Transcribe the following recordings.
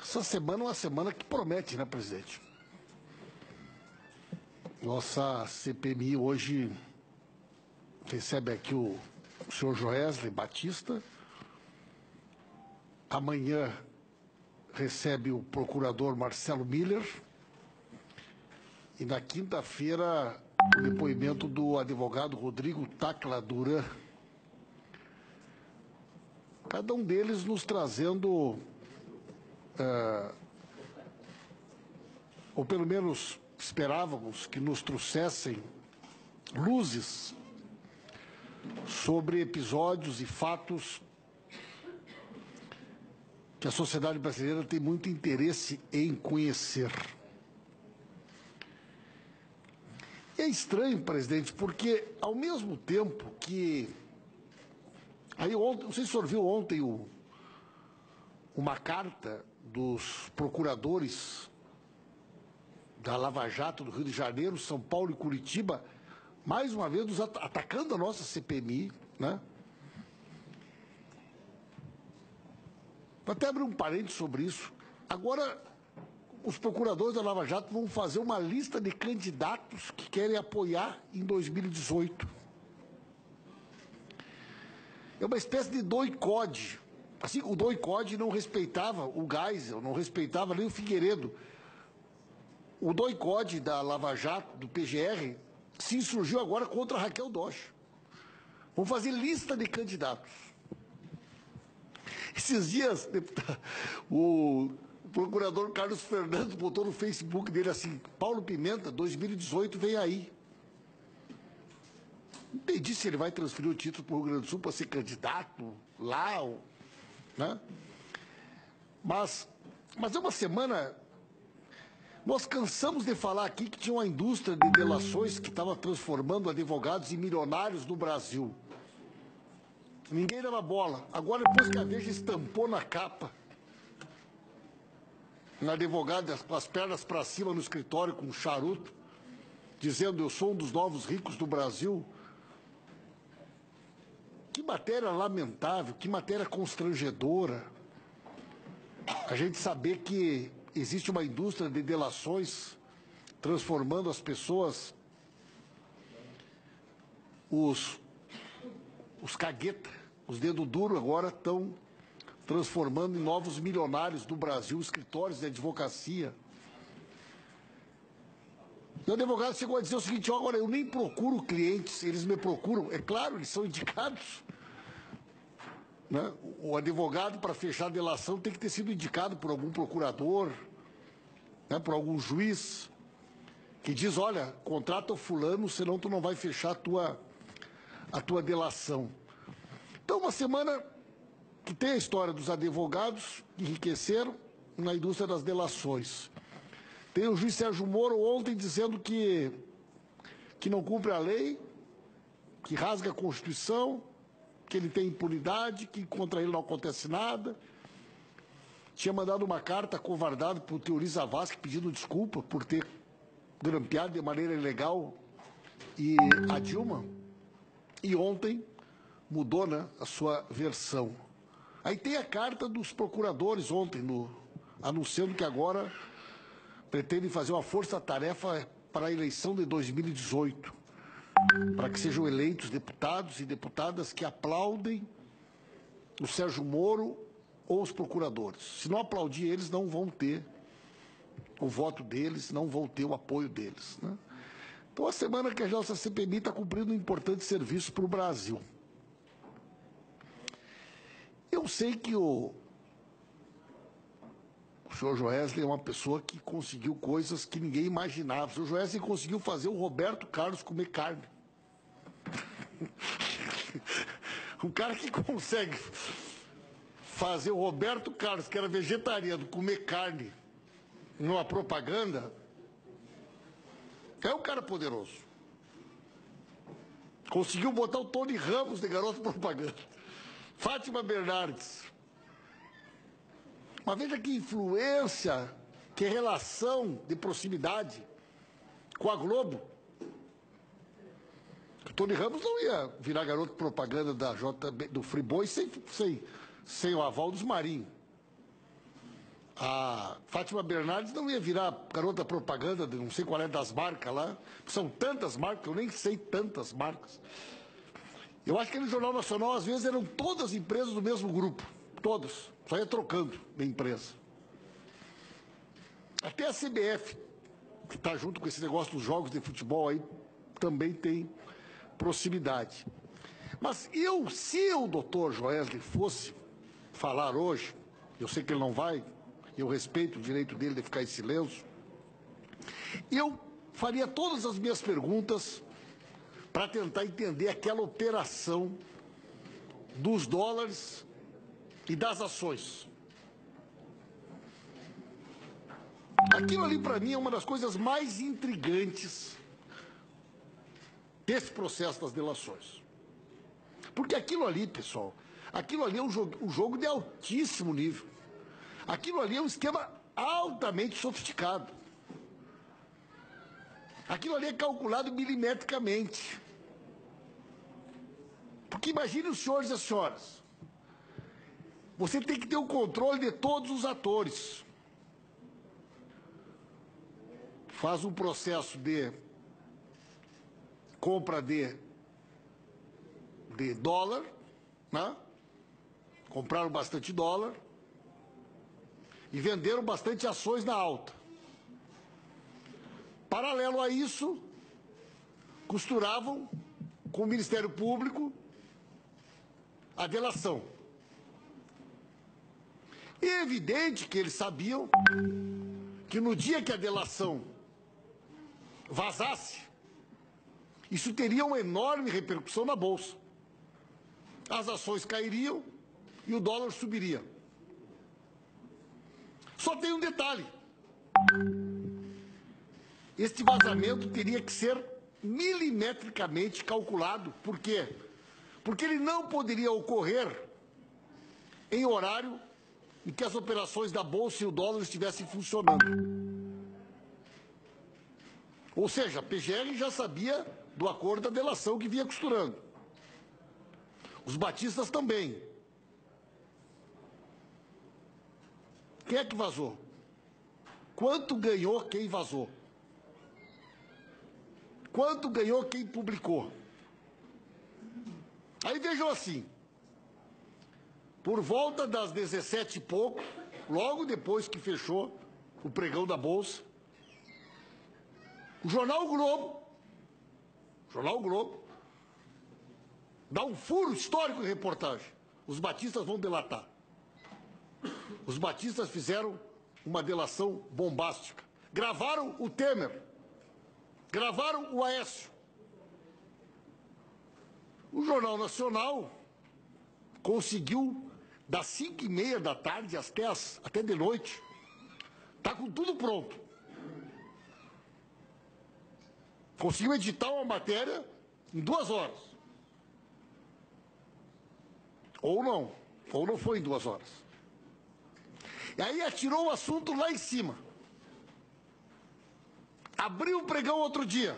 Essa semana é uma semana que promete, né, presidente? Nossa CPMI hoje recebe aqui o senhor Joesley Batista. Amanhã recebe o procurador Marcelo Miller. E na quinta-feira, o depoimento do advogado Rodrigo Tacla Duran. Cada um deles nos trazendo, ou pelo menos esperávamos que nos trouxessem luzes sobre episódios e fatos que a sociedade brasileira tem muito interesse em conhecer. E é estranho, presidente, porque ao mesmo tempo que... Aí ontem, não sei se o senhor viu ontem uma carta dos procuradores da Lava Jato do Rio de Janeiro, São Paulo e Curitiba, mais uma vez atacando a nossa CPMI, né? Vou até abrir um parênteses sobre isso. Agora, os procuradores da Lava Jato vão fazer uma lista de candidatos que querem apoiar em 2018. É uma espécie de doicode. Assim, o doicode não respeitava o Geisel, não respeitava nem o Figueiredo. O doicode da Lava Jato, do PGR, se insurgiu agora contra a Raquel Dodge. Vão fazer lista de candidatos. Esses dias, o procurador Carlos Fernandes botou no Facebook dele assim: Paulo Pimenta, 2018 vem aí. Não entendi se ele vai transferir o título para o Rio Grande do Sul para ser candidato lá, né? Mas é uma semana... Nós cansamos de falar aqui que tinha uma indústria de delações que estava transformando advogados em milionários no Brasil. Ninguém dava bola. Agora, depois que a Veja estampou na capa, na advogada com as pernas para cima no escritório com um charuto, dizendo: eu sou um dos novos ricos do Brasil. Que matéria lamentável, que matéria constrangedora. A gente saber que existe uma indústria de delações transformando as pessoas, os cagueta, os dedos duros agora estão transformando em novos milionários do Brasil, escritórios de advocacia. E o advogado chegou a dizer o seguinte: agora eu nem procuro clientes, eles me procuram. É claro, eles são indicados, né? O advogado, para fechar a delação, tem que ter sido indicado por algum procurador, né, por algum juiz, que diz: olha, contrata o fulano, senão tu não vai fechar a tua delação. Então, uma semana que tem a história dos advogados que enriqueceram na indústria das delações. Tem o juiz Sérgio Moro ontem dizendo que não cumpre a lei, que rasga a Constituição, que ele tem impunidade, que contra ele não acontece nada. Tinha mandado uma carta covardada para o Teori Zavascki pedindo desculpa por ter grampeado de maneira ilegal a Dilma. E ontem mudou, né, a sua versão. Aí tem a carta dos procuradores ontem, anunciando que agora pretendem fazer uma força-tarefa para a eleição de 2018, para que sejam eleitos deputados e deputadas que aplaudem o Sérgio Moro ou os procuradores. Se não aplaudir eles, não vão ter o voto deles, não vão ter o apoio deles, né? Então, a semana que a nossa CPMI está cumprindo um importante serviço para o Brasil. Eu sei que o senhor Joesley é uma pessoa que conseguiu coisas que ninguém imaginava. O senhor Joesley conseguiu fazer o Roberto Carlos comer carne. Um cara que consegue fazer o Roberto Carlos, que era vegetariano, comer carne numa propaganda, é um cara poderoso. Conseguiu botar o Tony Ramos de garoto propaganda. Fátima Bernardes. Mas veja que influência, que relação de proximidade com a Globo. O Tony Ramos não ia virar garoto propaganda da JB, do Friboi sem o aval dos Marinho. a Fátima Bernardes não ia virar garota propaganda de não sei qual é das marcas lá. São tantas marcas, eu nem sei tantas marcas. Eu acho que no Jornal Nacional, às vezes, eram todas empresas do mesmo grupo. Todas. Só ia trocando de empresa. Até a CBF, que está junto com esse negócio dos jogos de futebol aí, também tem proximidade. Mas se o doutor Joesley fosse falar hoje, eu sei que ele não vai, eu respeito o direito dele de ficar em silêncio, eu faria todas as minhas perguntas para tentar entender aquela operação dos dólares e das ações. Aquilo ali, para mim, é uma das coisas mais intrigantes desse processo das delações. Porque aquilo ali, pessoal, aquilo ali é um jogo de altíssimo nível. Aquilo ali é um esquema altamente sofisticado. Aquilo ali é calculado milimetricamente. Porque imagine os senhores e as senhoras. Você tem que ter o controle de todos os atores. Faz um processo de compra de dólar, né? Compraram bastante dólar e venderam bastante ações na alta. Paralelo a isso, costuravam com o Ministério Público a delação. E é evidente que eles sabiam que no dia que a delação vazasse, isso teria uma enorme repercussão na Bolsa. As ações cairiam e o dólar subiria. Só tem um detalhe. Este vazamento teria que ser milimetricamente calculado. Por quê? Porque ele não poderia ocorrer em horário em que as operações da Bolsa e o dólar estivessem funcionando. Ou seja, a PGR já sabia do acordo da delação que vinha costurando. Os batistas também. Quem é que vazou? Quanto ganhou quem vazou? Quanto ganhou quem publicou? Aí vejam assim, por volta das 17 e pouco, logo depois que fechou o pregão da Bolsa, o Jornal Globo, dá um furo histórico em reportagem. Os batistas vão delatar. Os batistas fizeram uma delação bombástica. Gravaram o Temer. Gravaram o Aécio. O Jornal Nacional conseguiu, das 5h30 da tarde até de noite, está com tudo pronto. Conseguiu editar uma matéria em 2 horas. Ou não foi em 2 horas. E aí atirou o assunto lá em cima. Abriu o pregão outro dia.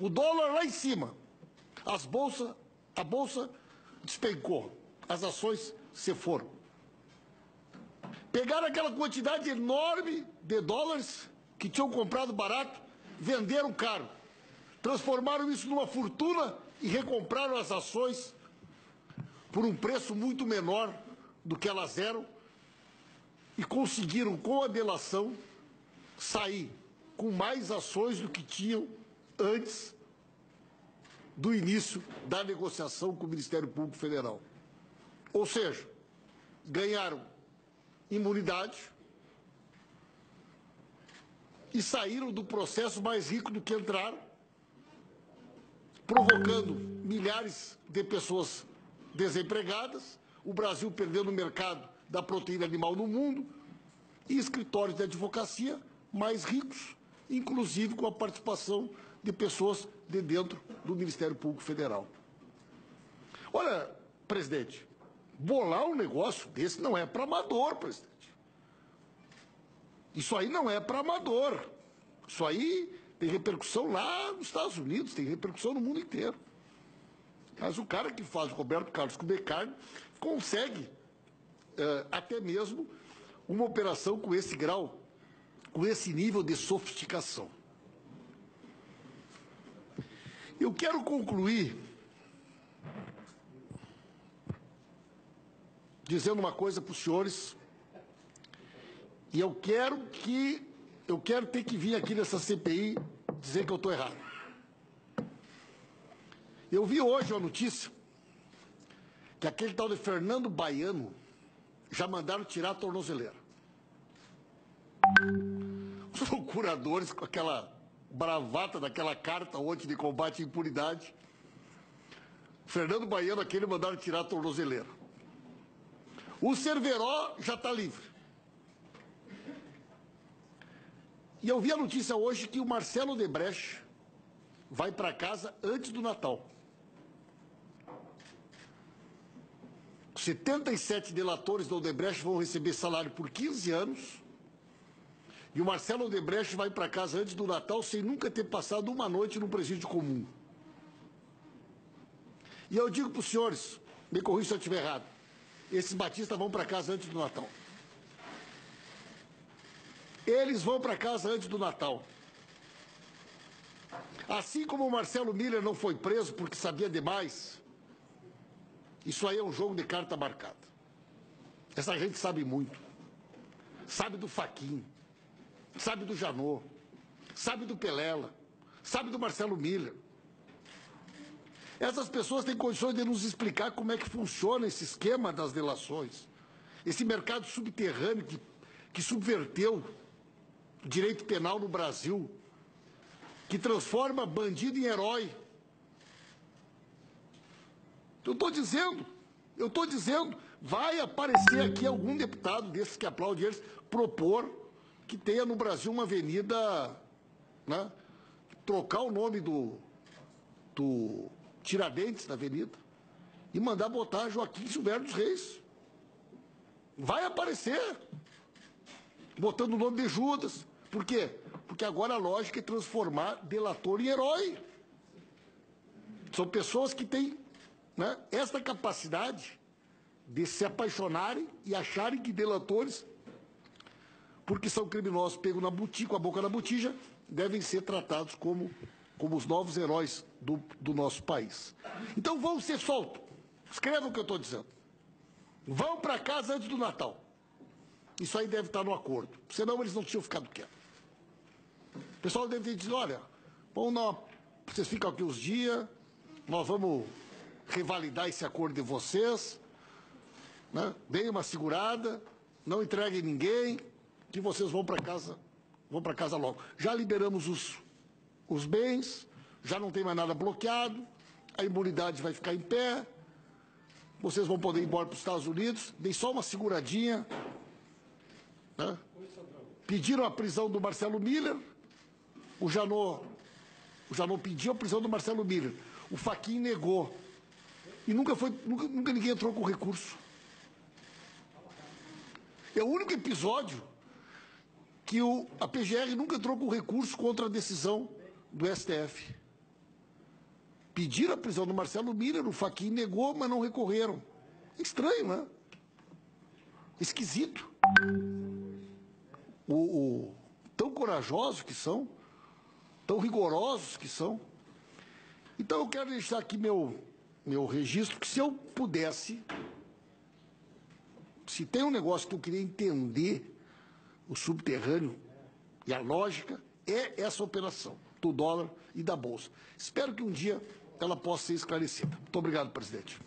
O dólar lá em cima. A bolsa despencou. As ações se foram. Pegaram aquela quantidade enorme de dólares que tinham comprado barato, venderam caro. Transformaram isso numa fortuna e recompraram as ações por um preço muito menor do que elas eram e conseguiram, com a delação, sair com mais ações do que tinham antes do início da negociação com o Ministério Público Federal. Ou seja, ganharam imunidade e saíram do processo mais rico do que entraram, provocando milhares de pessoas desempregadas, o Brasil perdendo o mercado da proteína animal no mundo e escritórios de advocacia mais ricos, inclusive com a participação de pessoas de dentro do Ministério Público Federal. Olha, presidente, bolar um negócio desse não é para amador, presidente. Isso aí não é para amador. Isso aí tem repercussão lá nos Estados Unidos, tem repercussão no mundo inteiro. Mas o cara que faz, o Roberto Carlos Kubecar, consegue até mesmo uma operação com esse grau, com esse nível de sofisticação. Eu quero concluir dizendo uma coisa para os senhores, e eu quero ter que vir aqui nessa CPI dizer que eu estou errado. Eu vi hoje uma notícia que aquele tal de Fernando Baiano já mandaram tirar a tornozeleira. Os procuradores, com aquela bravata daquela carta ontem de combate à impunidade, Fernando Baiano, aquele mandaram tirar a tornozeleira. O Cerveró já está livre. E eu vi a notícia hoje que o Marcelo Odebrecht vai para casa antes do Natal. 77 delatores do Odebrecht vão receber salário por 15 anos. E o Marcelo Odebrecht vai para casa antes do Natal sem nunca ter passado uma noite no presídio comum. E eu digo para os senhores, me corrija se eu estiver errado, esses batistas vão para casa antes do Natal. Eles vão para casa antes do Natal. Assim como o Marcelo Miller não foi preso porque sabia demais, isso aí é um jogo de carta marcada. Essa gente sabe muito. Sabe do Fachin, sabe do Janot, sabe do Pelela, sabe do Marcelo Miller. Essas pessoas têm condições de nos explicar como é que funciona esse esquema das delações, esse mercado subterrâneo que subverteu o direito penal no Brasil, que transforma bandido em herói. Eu estou dizendo, vai aparecer aqui algum deputado desses que aplaude eles, propor que tenha no Brasil uma avenida, né, trocar o nome do Tiradentes da avenida e mandar botar Joaquim Silvério dos Reis. Vai aparecer, botando o nome de Judas. Por quê? Porque agora a lógica é transformar delator em herói. São pessoas que têm, né, esta capacidade de se apaixonarem e acharem que delatores, porque são criminosos pegos na botija, com a boca na botija, devem ser tratados como os novos heróis do nosso país. Então vão ser soltos. Escrevam o que eu estou dizendo. Vão para casa antes do Natal. Isso aí deve estar no acordo. Senão eles não tinham ficado quietos. O pessoal deve ter dito, olha, vocês ficam aqui uns dias, nós vamos revalidar esse acordo de vocês, né? Deem uma segurada, não entreguem ninguém, que vocês vão para casa logo. Já liberamos os bens, já não tem mais nada bloqueado, a imunidade vai ficar em pé, vocês vão poder ir embora para os Estados Unidos, deem só uma seguradinha, né? Pediram a prisão do Marcelo Miller, o Janot pediu a prisão do Marcelo Miller, o Fachin negou, e nunca ninguém entrou com recurso. É o único episódio que a PGR nunca entrou com recurso contra a decisão do STF. Pediram a prisão do Marcelo Miller, o Fachin negou, mas não recorreram. É estranho, né? Esquisito. Tão corajosos que são, tão rigorosos que são. Então eu quero deixar aqui meu registro, que se eu pudesse, se tem um negócio que eu queria entender, o subterrâneo e a lógica, é essa operação do dólar e da Bolsa. Espero que um dia ela possa ser esclarecida. Muito obrigado, presidente.